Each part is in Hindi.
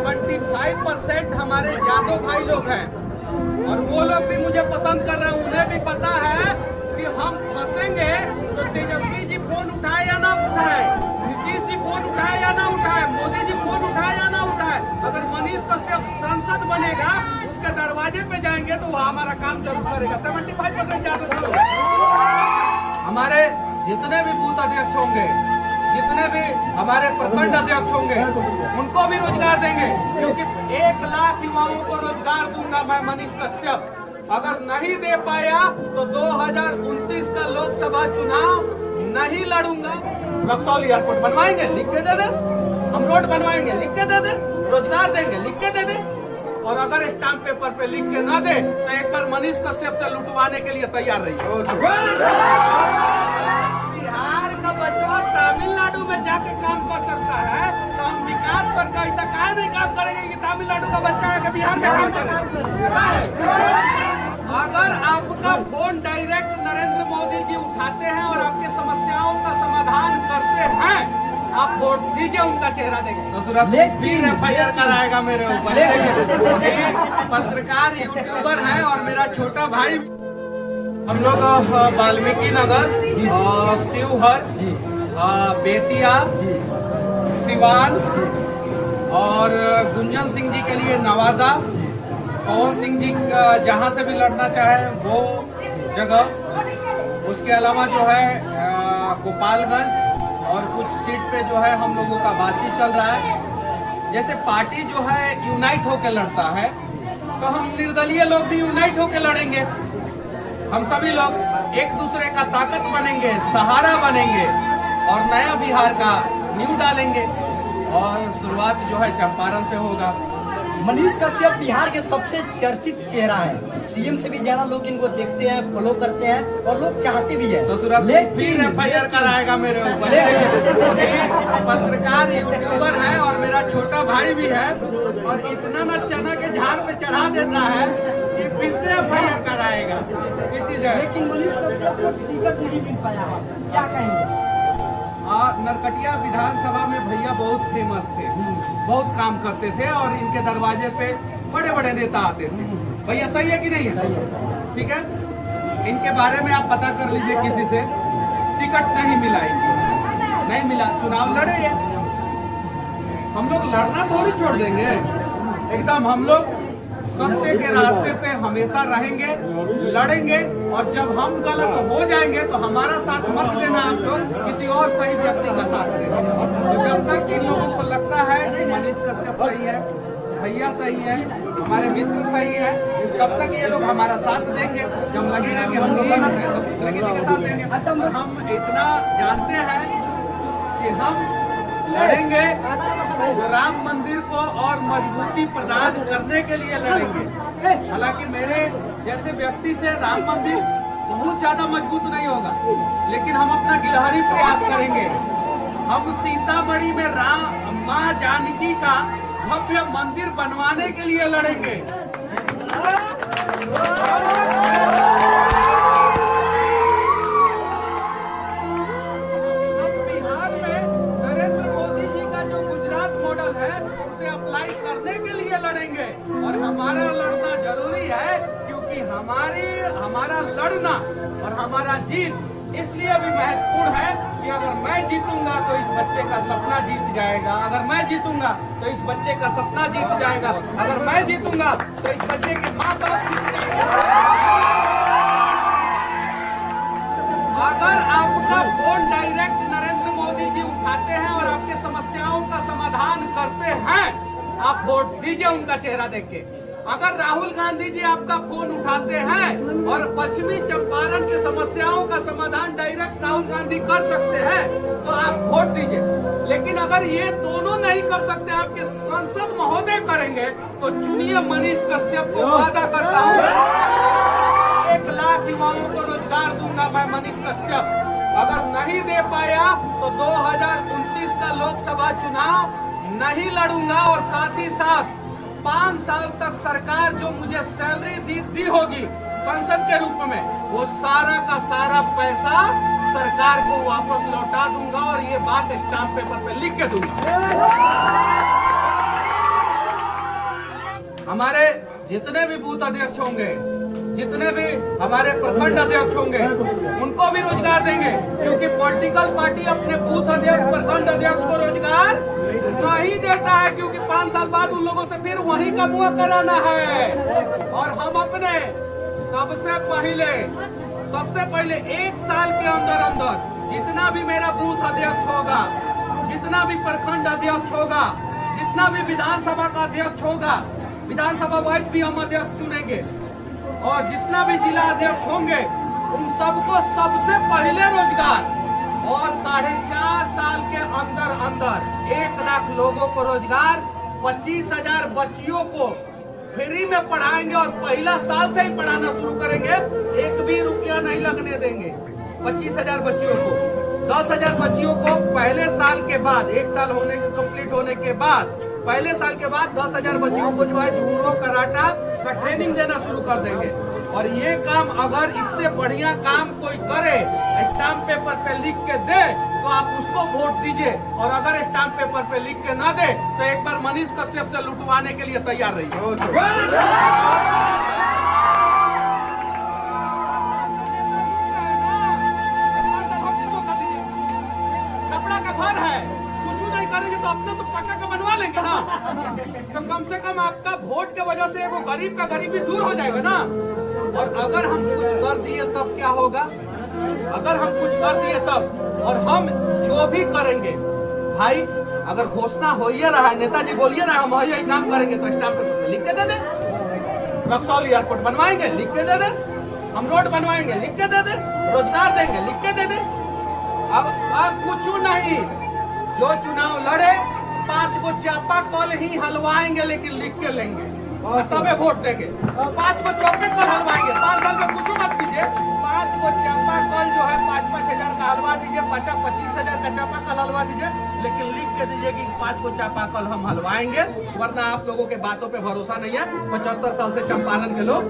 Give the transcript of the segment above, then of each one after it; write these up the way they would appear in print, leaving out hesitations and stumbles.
75% हमारे यादव भाई लोग हैं और वो लोग भी मुझे पसंद कर रहे हैं। उन्हें भी पता है कि हम फंसेंगे तो तेजस्वी जी फोन उठाए या ना उठाए, नीतीश जी फोन उठाए या ना उठाए, मोदी जी फोन उठाए या ना उठाए, अगर मनीष कश्यप सांसद बनेगा उसके दरवाजे पे जाएंगे तो वो हमारा काम जरूर करेगा। 75% यादव हमारे जितने भी बूथ अध्यक्ष होंगे, जितने भी हमारे प्रखंड अध्यक्ष होंगे, उनको भी रोजगार देंगे, क्योंकि 1 लाख युवाओं को रोजगार दूंगा मैं मनीष कश्यप। अगर नहीं दे पाया तो 2029 का लोकसभा चुनाव नहीं लड़ूंगा। रक्सौल एयरपोर्ट बनवाएंगे, लिख के दे दे। हम रोड बनवाएंगे, लिख के दे दे। रोजगार देंगे, लिख के दे दे। और अगर स्टाम्प पेपर पे लिख के न दे तो एक बार मनीष कश्यप से लुटवाने के लिए तैयार रहिए। बिहार का बच्चा तमिलनाडु में जाके काम कर सकता है तो हम विकास पर का ऐसा काहे नहीं काम करेंगे कि तमिलनाडु का बच्चा है कि बिहार में काम करे। अगर आपका फोन डायरेक्ट नरेंद्र मोदी जी उठाते हैं और आपके समस्याओं का समाधान करते हैं, आप वोट दीजिए, उनका चेहरा देखें। फिर FIR कराएगा मेरे ऊपर। पत्रकार यूट्यूबर है और मेरा छोटा भाई। हम लोग वाल्मीकि नगर, शिवहर, बेतिया, सिवान और गुंजन सिंह जी के लिए नवादा, पवन सिंह जी जहां से भी लड़ना चाहे वो जगह, उसके अलावा जो है गोपालगंज और कुछ सीट पे जो है हम लोगों का बातचीत चल रहा है। जैसे पार्टी जो है यूनाइट होकर लड़ता है तो हम निर्दलीय लोग भी यूनाइट होकर लड़ेंगे। हम सभी लोग एक दूसरे का ताकत बनेंगे, सहारा बनेंगे और नया बिहार का नींव डालेंगे। और शुरुआत जो है चंपारण से होगा। मनीष कश्यप बिहार के सबसे चर्चित चेहरा है, सीएम से भी ज्यादा लोग इनको देखते हैं, फॉलो करते हैं और लोग चाहते भी हैं। फिर FIR कराएगा मेरे ऊपर। पत्रकार यूट्यूबर है और मेरा छोटा भाई भी है और इतना न चना के झाड़ पे चढ़ा देता है कि फिर से FIR कराएगा। लेकिन मनीष कश्यप को टिकट नहीं मिल पाया है, क्या कहेंगे? नरकटिया विधानसभा में भैया बहुत फेमस थे, बहुत काम करते थे और इनके दरवाजे पे बड़े बड़े नेता आते थे। भैया सही है कि नहीं है? ठीक है, इनके बारे में आप पता कर लीजिए किसी से। टिकट नहीं मिला इनको, नहीं मिला, चुनाव लड़े। हम लोग लड़ना थोड़ी छोड़ देंगे, एकदम हम लोग सत्य के रास्ते पे हमेशा रहेंगे, लड़ेंगे। और जब हम गलत हो जाएंगे तो हमारा साथ मत देना, आप लोग किसी और सही व्यक्ति का साथ देना। तो जब तक इन लोगों को लगता है कि मनीष कश्यप सही है, भैया सही है, हमारे मित्र सही है, तब तक ये लोग हमारा साथ देंगे। जब लगेगा कि हम लोग गलत हैं तो दूसरे के साथ देंगे। हम इतना जानते हैं कि हम लड़ेंगे, राम मंदिर को और मजबूती प्रदान करने के लिए लड़ेंगे। हालांकि मेरे जैसे व्यक्ति से राम मंदिर बहुत ज्यादा मजबूत नहीं होगा, लेकिन हम अपना गिलहरी प्रयास करेंगे। हम सीतामढ़ी में राम माँ जानकी का भव्य मंदिर बनवाने के लिए लड़ेंगे। बिहार में नरेंद्र मोदी जी का जो गुजरात मॉडल है उसे अप्लाई करने के लिए लड़ेंगे। और हमारा लड़ना जरूरी है, क्योंकि हमारा लड़ना और हमारा जीत इसलिए भी महत्वपूर्ण है कि अगर मैं जीतूंगा तो इस बच्चे का सपना जीत जाएगा, अगर मैं जीतूंगा तो इस बच्चे का सपना जीत जाएगा, अगर मैं जीतूंगा तो इस बच्चे के माँ बाप जीत जाएंगे। अगर आपका फोन डायरेक्ट नरेंद्र मोदी जी उठाते हैं और आपके समस्याओं का समाधान करते हैं, आप वोट दीजिए उनका चेहरा देख के। अगर राहुल गांधी जी आपका फोन उठाते हैं और पश्चिमी चंपारण की समस्याओं का समाधान डायरेक्ट राहुल गांधी कर सकते हैं तो आप वोट दीजिए। लेकिन अगर ये दोनों नहीं कर सकते, आपके संसद महोदय करेंगे, तो चुनिए मनीष कश्यप को। वादा करता हूँ 1 लाख युवाओं को रोजगार दूंगा मैं मनीष कश्यप। अगर नहीं दे पाया तो 2029 का लोकसभा चुनाव नहीं लड़ूंगा और साथ ही साथ 5 साल तक सरकार जो मुझे सैलरी दी होगी संसद के रूप में, वो सारा का सारा पैसा सरकार को वापस लौटा दूंगा और ये बात स्टाम्प पेपर पे लिख के दूंगा। हमारे जितने भी बूथ अध्यक्ष होंगे, जितने भी हमारे प्रखंड अध्यक्ष होंगे, उनको भी रोजगार देंगे, क्योंकि पॉलिटिकल पार्टी अपने बूथ अध्यक्ष, प्रखंड अध्यक्ष को रोजगार नहीं देता है, क्योंकि 5 साल बाद उन लोगों से फिर वही का मुँह कराना है। और हम अपने सबसे पहले 1 साल के अंदर जितना भी मेरा बूथ अध्यक्ष होगा, जितना भी प्रखंड अध्यक्ष होगा, जितना भी विधानसभा का अध्यक्ष होगा, विधानसभा वाइज भी हम अध्यक्ष चुनेंगे, और जितना भी जिला अध्यक्ष होंगे उन सबको सबसे पहले रोजगार, और 4.5 साल के अंदर 1 लाख लोगों को रोजगार, 25,000 बच्चियों को फ्री में पढ़ाएंगे, और पहला साल से ही पढ़ाना शुरू करेंगे, 1 भी रुपया नहीं लगने देंगे। 25,000 बच्चियों को, 10,000 बच्चियों को पहले साल के बाद, 1 साल होने के कंप्लीट होने के बाद, पहले साल के बाद 10,000 बच्चियों को जो है जूडो कराटा का ट्रेनिंग देना शुरू कर देंगे। और ये काम अगर इससे बढ़िया काम कोई करे, स्टाम्प पेपर पे लिख के दे, तो आप उसको वोट दीजिए, और अगर स्टाम्प पेपर पे लिख के न दे तो एक बार मनीष कश्यप से लुटवाने के लिए तैयार रहिए। कपड़ा का घर है, कुछ नहीं करेंगे तो अपने तो पक्का का बनवा लेंगे ना, तो कम से कम आपका वोट के वजह से एगो गरीब का गरीबी दूर हो जाएगा ना। और अगर हम कुछ कर दिए तब क्या होगा? अगर हम कुछ कर दिए तब, और हम जो भी करेंगे भाई, अगर घोषणा हो ही रहा है, नेताजी बोलिए ना हम यही काम करेंगे, तो स्टाम्प पेपर में लिख के दे दे। रक्सौल एयरपोर्ट बनवाएंगे, लिख के दे दे। हम रोड बनवाएंगे, लिख के दे दे। रोजगार देंगे, लिख के दे दे। अब कुछ नहीं, जो चुनाव लड़े 5 को चापा कल ही हलवाएंगे, लेकिन लिख के लेंगे और तबे वोट देंगे। 5 को चापा कल हलवाएंगे, 5 साल में कुछ मत कीजिए। 5 को चापा कल जो है 5-5 हजार का हलवा दीजिए, 25,000 का चापा कल हलवा दीजिए, लेकिन लिख के दीजिए कि 5 को चापा कल हम हलवाएंगे, वरना आप लोगों के बातों पे भरोसा नहीं है। 75 साल से चंपारण के लोग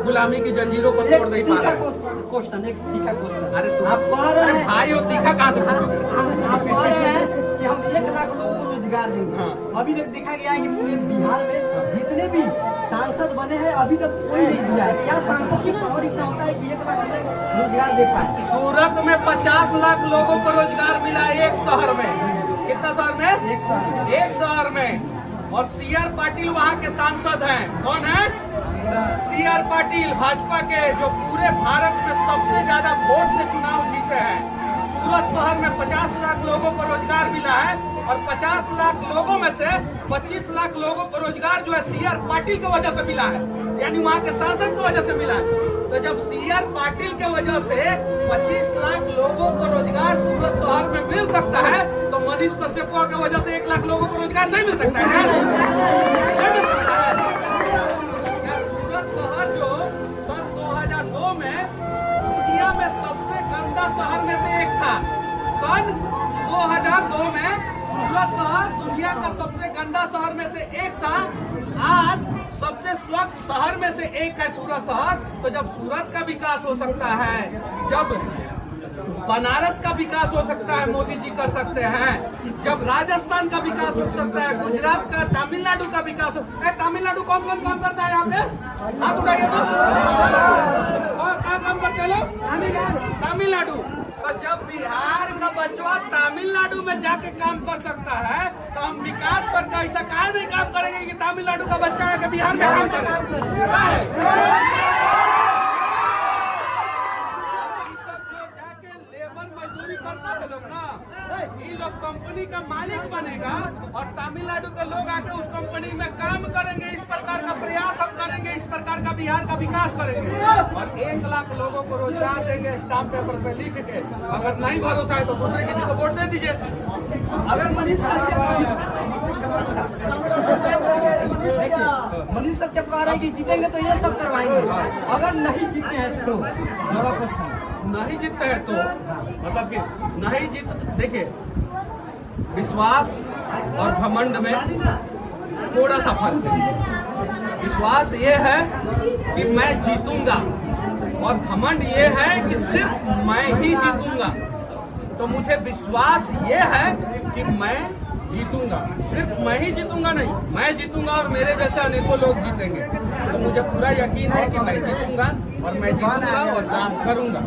गुलामी की जंजीरों को तोड़ नहीं पा रहे। क्वेश्चन, एक तीखा क्वेश्चन। अरे आप कह रहे हैं भाई, वो तीखा कहाँ से पूछोगे? आप कह रहे हैं कि हम 1 लाख लोगों को रोजगार देंगे। हाँ। अभी तक देखा गया है कि पूरे बिहार में जितने भी सांसद बने हैं अभी तक कोई नहीं दिया है। क्या सांसद की पावर इतना होता है कि 1 लाख रोजगार दे पाए? सूरत में 50 लाख लोगों को रोजगार मिला है एक शहर में। कितना शहर में? एक शहर में। और CR पाटिल वहाँ के सांसद हैं। कौन है? CR पाटिल, भाजपा के, जो पूरे भारत में सबसे ज्यादा वोट से चुनाव जीते हैं। सूरत शहर में 50 लाख लोगों को रोजगार मिला है, और 50 लाख लोगों में से 25 लाख लोगों को रोजगार जो है CR पाटिल की वजह से मिला है, यानी वहाँ के सांसद की वजह से मिला है। तो जब CR पाटिल के वजह से 25 लाख लोगों को रोजगार सूरत शहर में मिल सकता है, तो मनीष कश्यप की वजह से 1 लाख लोगों को रोजगार नहीं मिल सकता है? सूरत शहर जो सन 2002 में दुनिया में सबसे गंदा शहर में से एक था, सन 2002 में सूरत शहर दुनिया का सबसे गंदा शहर में से एक था। आज सबसे स्वच्छ शहर में से एक है सूरत शहर। तो जब सूरत का विकास हो सकता है, जब बनारस का विकास हो सकता है, मोदी जी कर सकते हैं, जब राजस्थान का विकास हो सकता है, गुजरात का, तमिलनाडु का विकास हो। तमिलनाडु कौन कौन काम करता है यहाँ पे? हाथ उठाइए तो। और क्या काम करते हैं लोग? तमिलनाडु। तो जब बिहार का बच्चा तमिलनाडु में जाके काम कर सकता है, तो हम विकास पर ऐसा काहे नहीं काम करेंगे कि तमिलनाडु का बच्चा है कि बिहार में काम करे? ये लोग कंपनी का मालिक बनेगा, और तमिलनाडु के लोग आके उस कंपनी में काम करेंगे। इस प्रकार का प्रयास हम करेंगे, इस प्रकार का बिहार का विकास करेंगे, और 1 लाख लोगों को रोजगार देंगे स्टाम्प पेपर पे लिख के। अगर नहीं भरोसा है तो दूसरे किसी को वोट दे दीजिए। अगर मनीष कश्यप कह रहे हैं कि जीतेंगे तो ये सब करवाएंगे, अगर नहीं जीते हैं तो? नहीं जीतते हैं तो मतलब कि नहीं जीत, देखिए विश्वास और घमंड में थोड़ा सा फर्क है। विश्वास ये है कि मैं जीतूंगा, और घमंड ये है कि सिर्फ मैं ही जीतूंगा। तो मुझे विश्वास ये है कि मैं जीतूंगा, सिर्फ मैं ही जीतूंगा नहीं, मैं जीतूंगा और मेरे जैसे अनेकों लोग जीतेंगे। तो मुझे पूरा यकीन है कि मैं जीतूंगा और मैं जीतूंगा और काम करूंगा।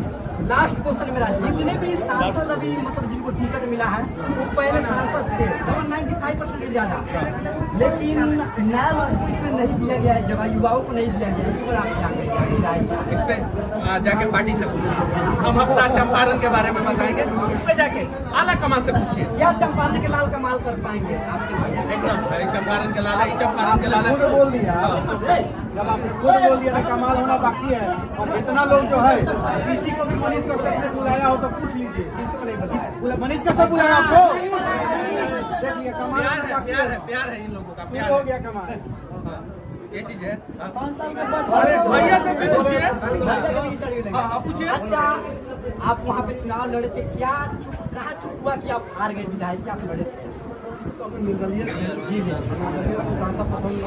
लास्ट क्वेश्चन मेरा, जितने भी सांसद अभी मतलब जिनको टिकट मिला है वो पहले सांसद थे, 95% ज्यादा, लेकिन नया लोगों को इसमें नहीं दिया गया है जगह, युवाओं को नहीं दिया गया है। इस पर आप क्या कहेंगे? इस पे जाके पार्टी से पूछिए, हम अपना चंपारण के बारे में बताएंगे। इस पे जाके आला कमाल से पूछिए, क्या चंपारण के लाल कमाल कर पाएंगे आपके? एकदम चंपारण के लाला, चंपारण के लाला खुद बोल दिया, जब आपने खुद बोल दिया था कमाल होना बाकी है, और इतना लोग जो है किसी को भी मनीष कश्यप ने बुलाया हो तो पूछ लीजिए, किसी को नहीं बुलाया। मनीष कश्यप बुलाया आपको? देखिए कमाल प्यार है इन लोगों का, शुरू हो गया कमाल। हाँ, ये चीज है। 5 साल के बाद अरे भैया से भी पूछिए, हाँ, पूछिए। अच्छा, आप वहाँ पे चुनाव लड़े थे, क्या कहाँ चुप हुआ कि आप हार गए विधायक? आप लड़े थे? निर्दलीय जी जी, जनता पसंद